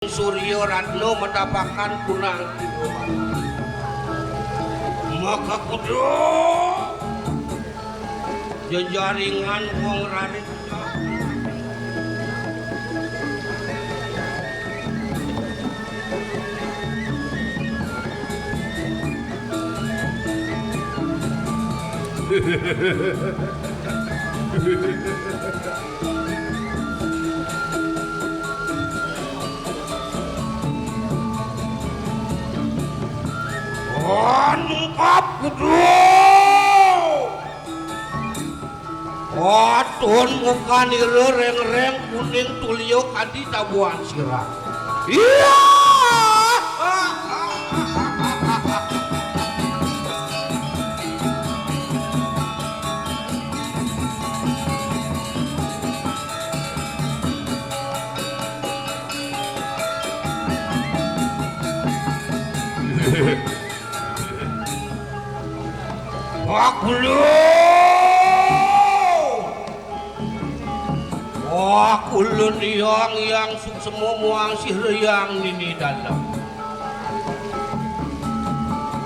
Surya Ratno mendapatkan kunang maka kudu jejaringan wong rarit nungkap kudu watun ngukani reng-reng kuning tulio kadi tabuan sirah iya kulun yang semua muang si reyang ini dalam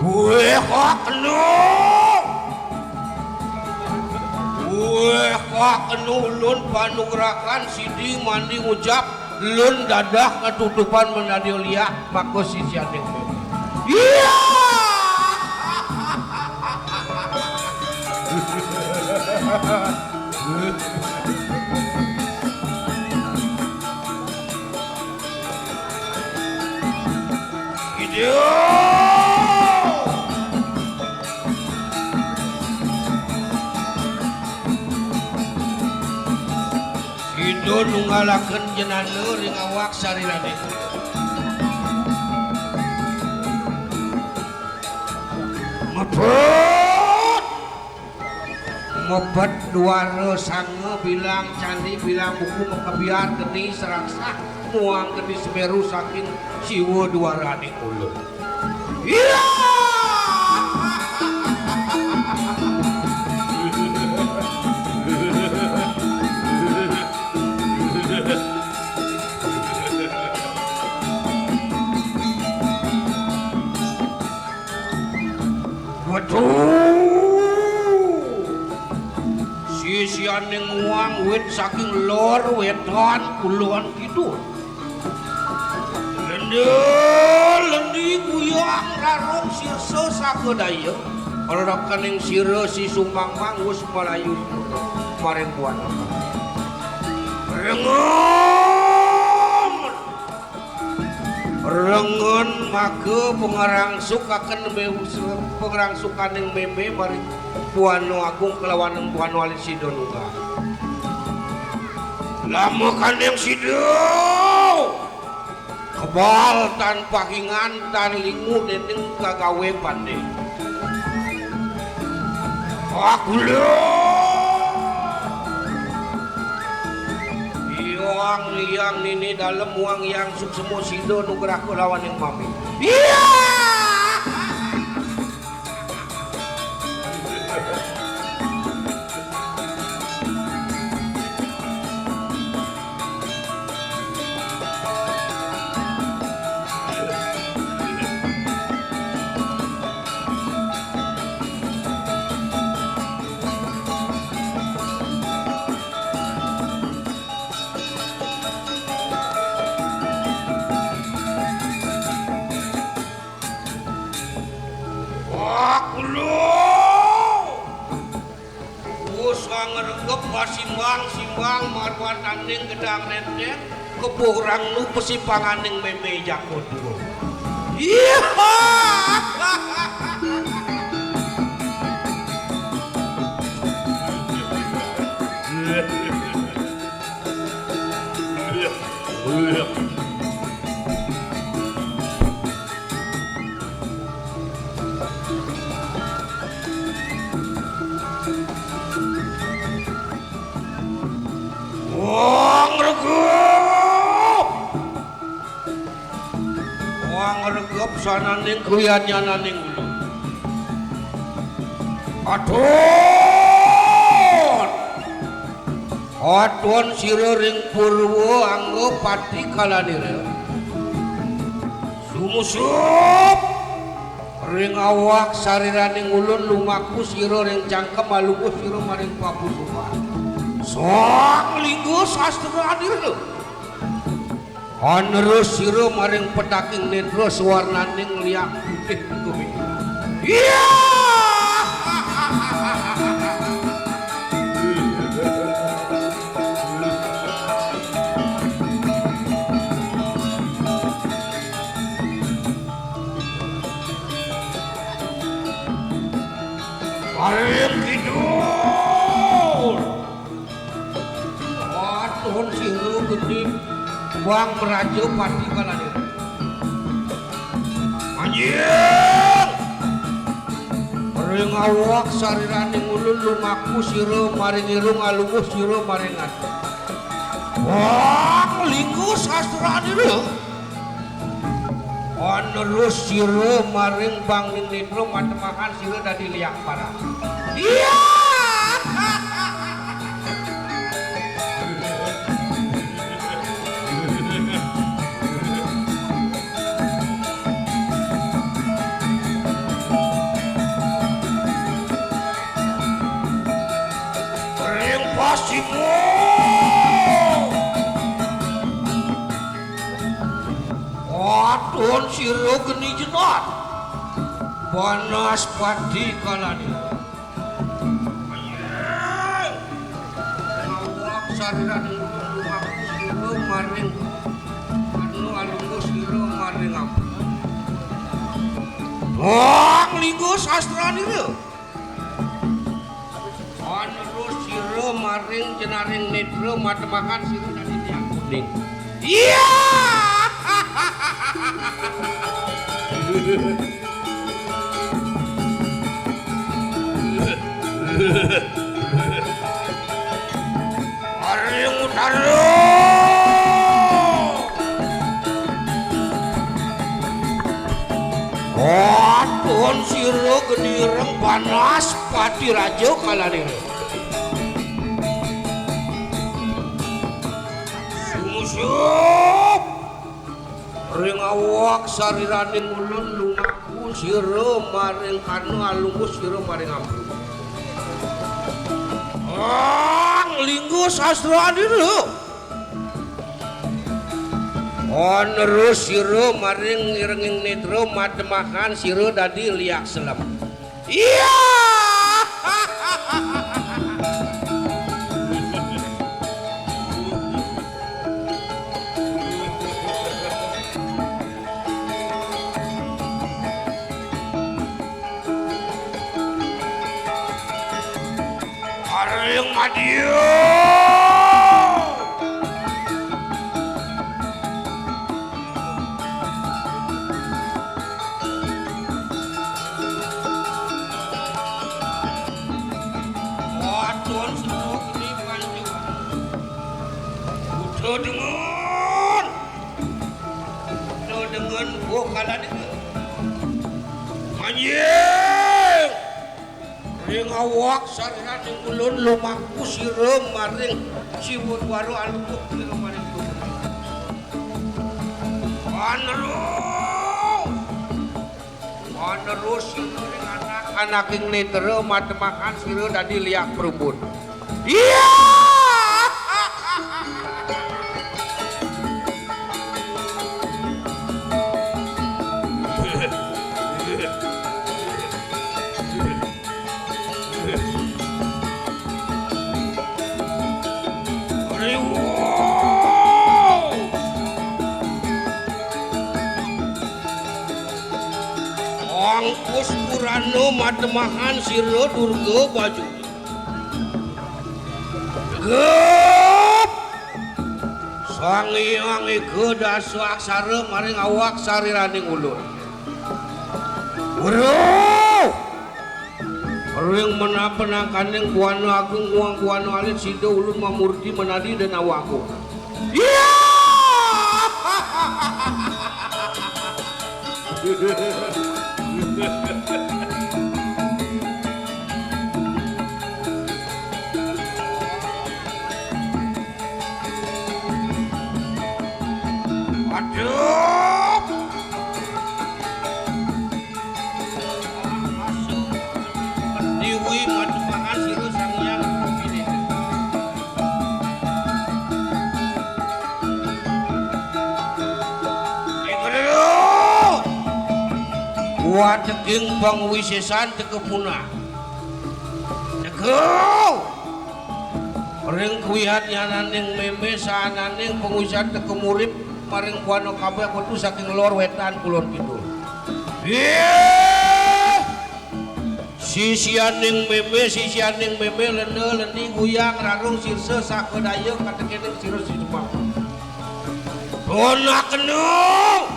gue kok lun panugrakan sidi mandi ucap lun dadah ketutupan menadio liak maka si siadeng iya Ido nunggalakeun jenana ring awak sarirane mepet duara sange bilang candi bilang buku makabiar geni serangsa muang geni semeru saking siwa duarane ulun iya sianing uang wit saking lor wetan kulon gitu lendi guyang rarong sirse sakedaya orang kening sire si sumbang mangus malayu kemarin buat rengen maka pengarangsukakan pengarangsukan yang meme mari Puano Agung kelawan yang Puano Ali Sido nuga lama kan yang Sido kebal tanpa hingan tan lingu dendeng kagawe pandai aku uang yang ini dalam uang yang suksemo Sido nugerah kelawan yang mami iya simbang marwan tanding gedang rendet keborang nu persimpangan ning meme jako dua iya regep sana ning kuyannya naning ulu Atun sira ring purwa anggo pati kalanire Sumusup ring awak sariraning ulun lumaku sira ring cangkem alungguh sira maring papusuhan sok linggo sastra adir anerus sira maring pedaking netra sawarnaning liak putih kuwi iya Arem kidul Waton siru gede Bang merajo pati kalane Anjing Ring awak sariraning ulun lumaku sira maring irung alungguh sira maring ati Wah linggo sastra dhewe Anerus sira maring banging netra matemakan sira dadi liak parah. Iya. Ring pasimu. Waton sira geni jenat panas padi kalani awak sariraning lumaku sira maring anu alungguh sira maring ampun wong linggo sastra nira anerus sira maring jenaring netra matemakan sira dadi Yeh Kuning iya Areng utara Waton sira gedireng panas pati raja kalane Sumusup ring awak sariraning ulun lumaku sira maring kanu alungguh sira maring ampun linggo sastra dhewe anerus sira maring irenging netra matemakan sira dadi liak selem iya Areng Madio Waton sedok ini panjuan Udah dengan vokalan itu Anjing ring awak sariraning ulun lumaku sira maring siwur waru alungguh sira maring anerus sira ring anak-anaking netra matemakan sira dadi liak perumbun iya Angkus Purano matemakan sira durga baju gep sang hyang ega dasu aksara maring awak sariraning ulun Guru ring menapenangkaning buana agung uang buana alit sida ulun mamurti menadi dan awakku iya Aduh Dua teking pangwisesan tekepuna. Tekeu. Ring kuihatnya naning meme sananing pangwisesan tekemurip maring buano kabeh kudu saking lor wetan kulon kidul. Sisianing meme lende lendi guyang rarung sirse sakedayeuk katekening sireu si Jepang. Dona kenung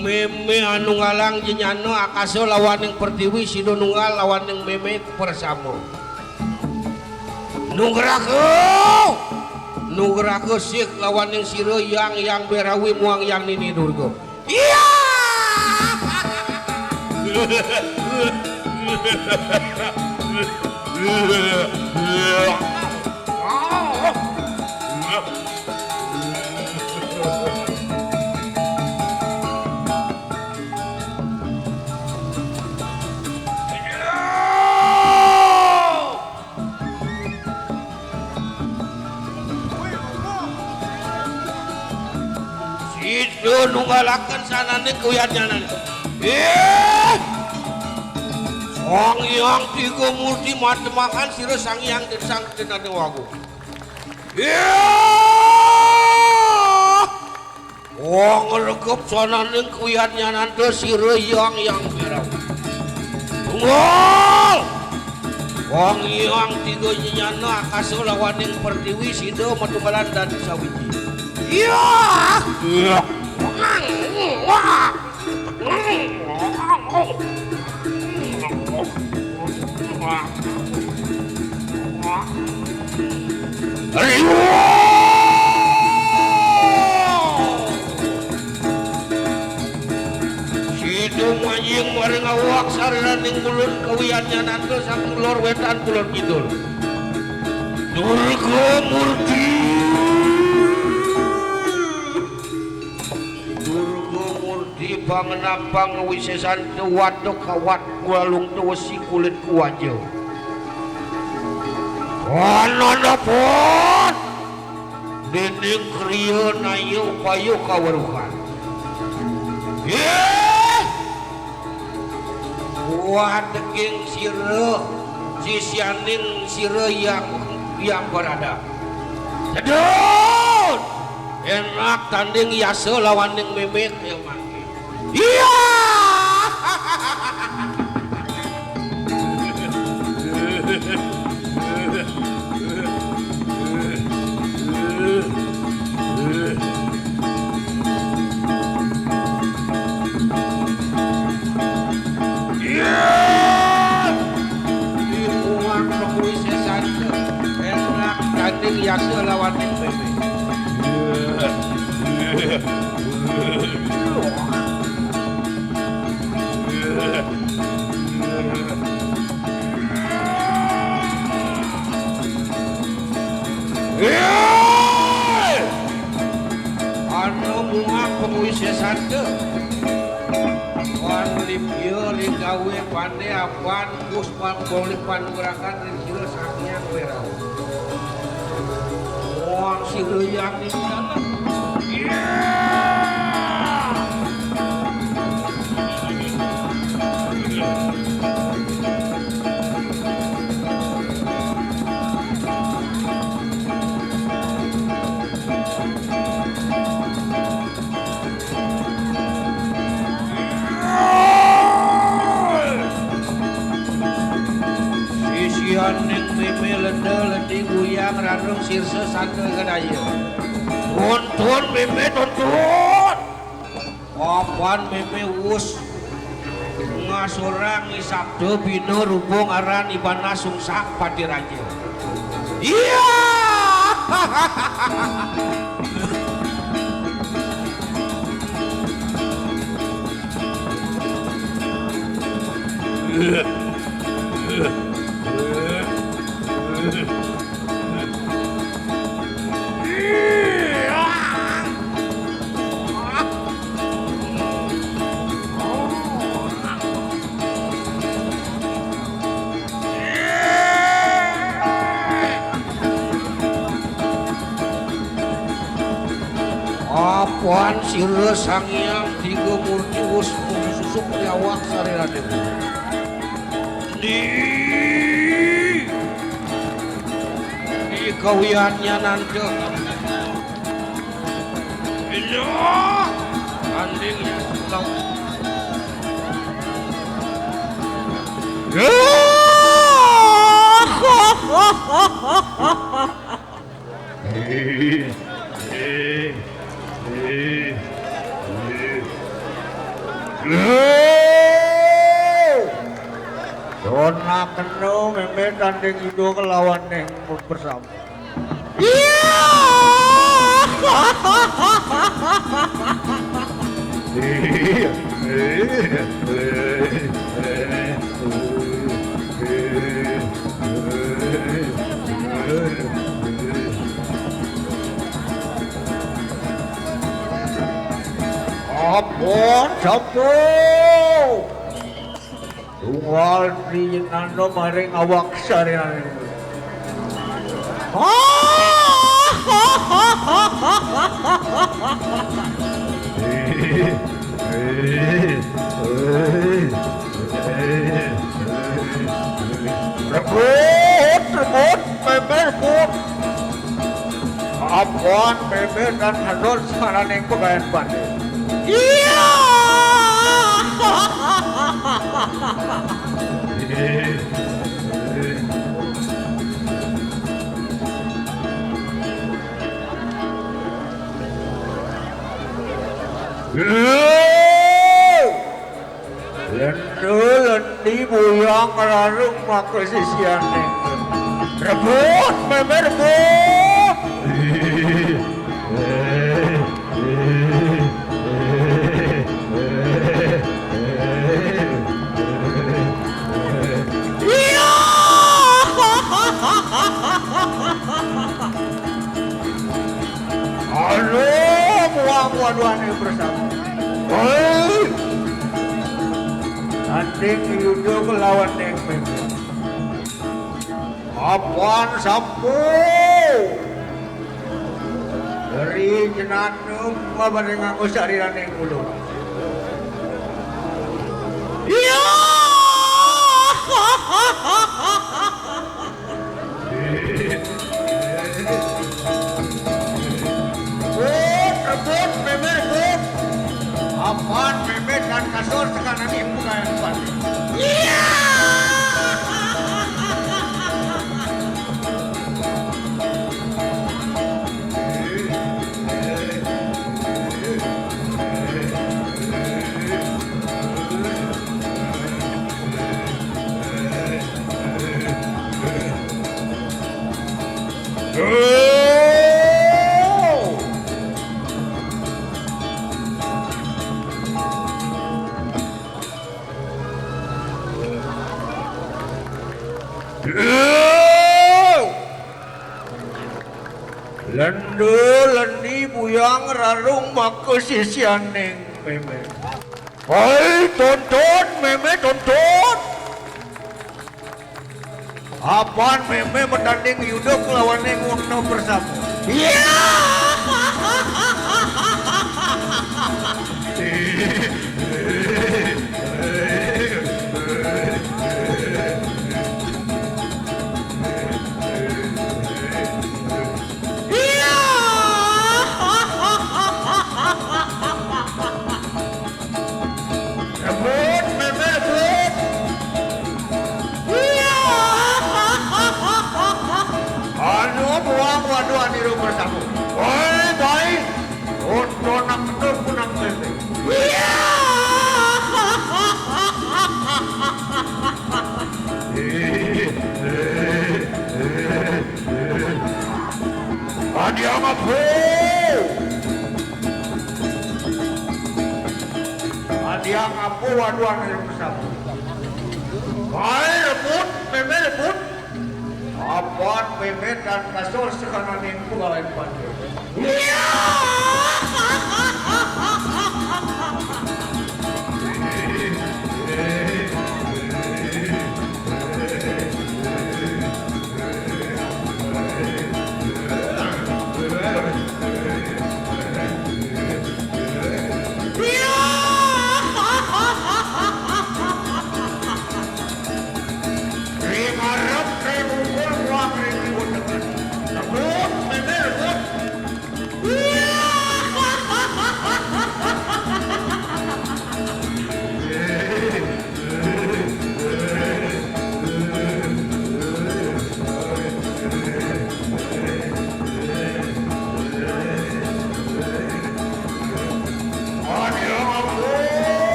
meme anu ngalang jenyano akaso lawaning pertiwi sido nunggal lawaning meme persamo nugraku sik lawaning sireu yang berawi muang yang nini durgo iya Sido nunggalakan sanane kuyatnya nane. Sang yang tiga murti matemakan sireu sang yang dan sang tenade wagu. Wong regep sanane kuyatnya nante sireu yang berau. Tunggal. Wong yang tiga nyana akaso lawaning pertiwi sido matunggalan dan sawiji. Iya. Situ manjing maring awak sarananing mulun kawiannya nanti saking lor wetan kulon kidul. Durga murti. Di pangenapang wisesan tuwat kawat kualung tuwesi kulit kuwajo ananapun dinding kriyo nayo upayo kawaruhan kuat deking sireu sisianing sireu yang berada sedut enak tanding yase lawaning memek yang manggil iya dimuang kepuisesan enak tanding yase lawaning memek anu muak pengwisesan teu wan lipieu ligawe pande apan puspang bolik panurakan ring sireu sakiang berau muak sireu yang di sana ning meme lende lendi guyang randung sirse sante gadayeuk tuntun meme tuntun papan meme wus ngasorang isabdo bino rubung aran ibana sungsak padiraja iya Apaan sireu sangiang digemur dius susuk nyawak sarira deui. Di kawiannya nanti. Iya, andingnya sulau. Dona kenu memet anding itu kelawan yang bersama. Apon sapu tunggal di nando maring awak sarian. Rebut, memer. Apon, memer dan hador saraning pegawai pandai. Iya. Lendi buyang rarung makasisian neng. Rebut, memer rebut. Muang-muang bersama. Hei, anding yudho kelawan neng memer. Apaan sampu dari jenanum mabane nganggo sariran neng ulu. Iya. Rebut, memer. Apaan memer dan kasur sekarang ibu kayak empat. Iya. Lendi buyang rarung makasisian neng memer. Hei, tonton memer tonton. Apaan memer mendanding yudho kelawan neng uno bersama. Iya. Waduh niru bersama. Baik. Untuk nak betul punang bete. Iya. Adi amapu. Adi amapu waduh niru bersama. Baik rebut, memer rebut. Apaan memer dan kasur sekarang ini pegawai pandai. Iya.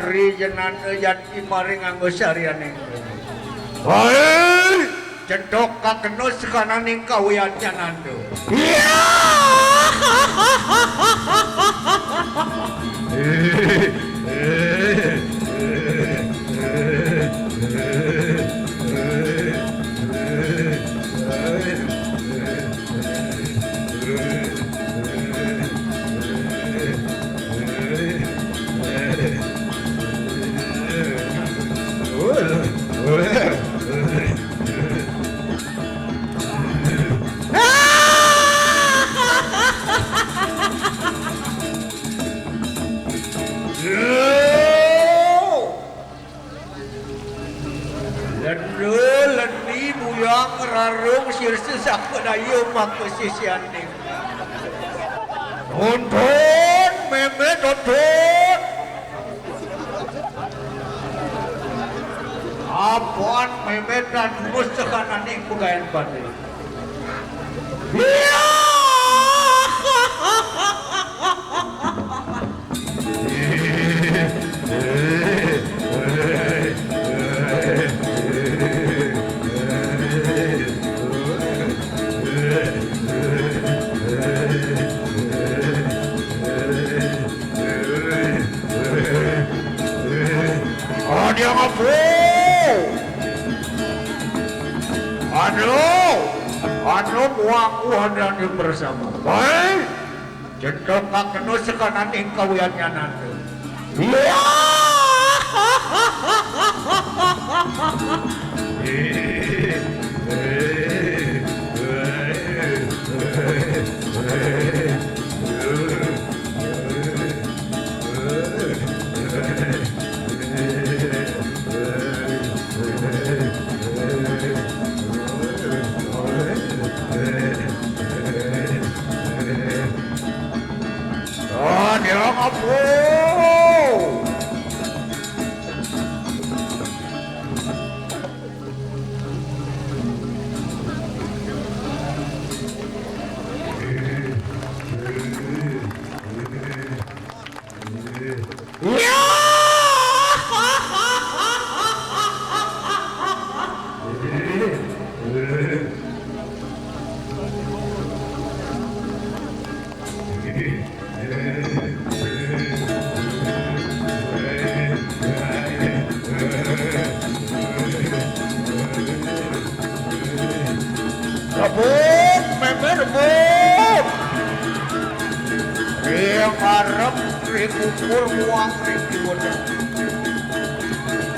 pamri jenana jati maring anggo sarianing. Hei, cedok kakenus kananing kawian janando. Leni buyang rarung sirse sakadayu makasisianing. Nonton meme nonton. Apaan meme dan mustahananing pagayan bade. Dia ngapu. Anu buangku hadani bersama. Baik. Cendok kakeno sekanan ing kawiannya nanti. Iya. Dia ngapu. Rebut, meme rebut. Dia ngarep rikukur muang rikukur.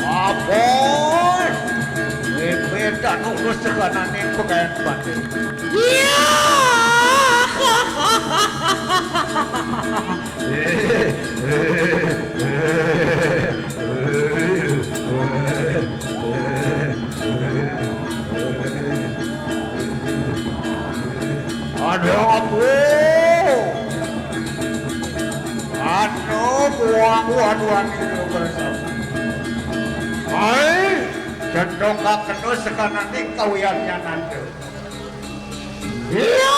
Apon, meme dan urus sekanan yang pegawai bade. Iya. Ada apa? Anu buang-buang itu bersama. Hai, cendok kakeno sekanan ing kawiannya nanti. Iya.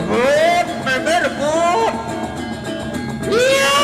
Rebut, meme rebut. Iya.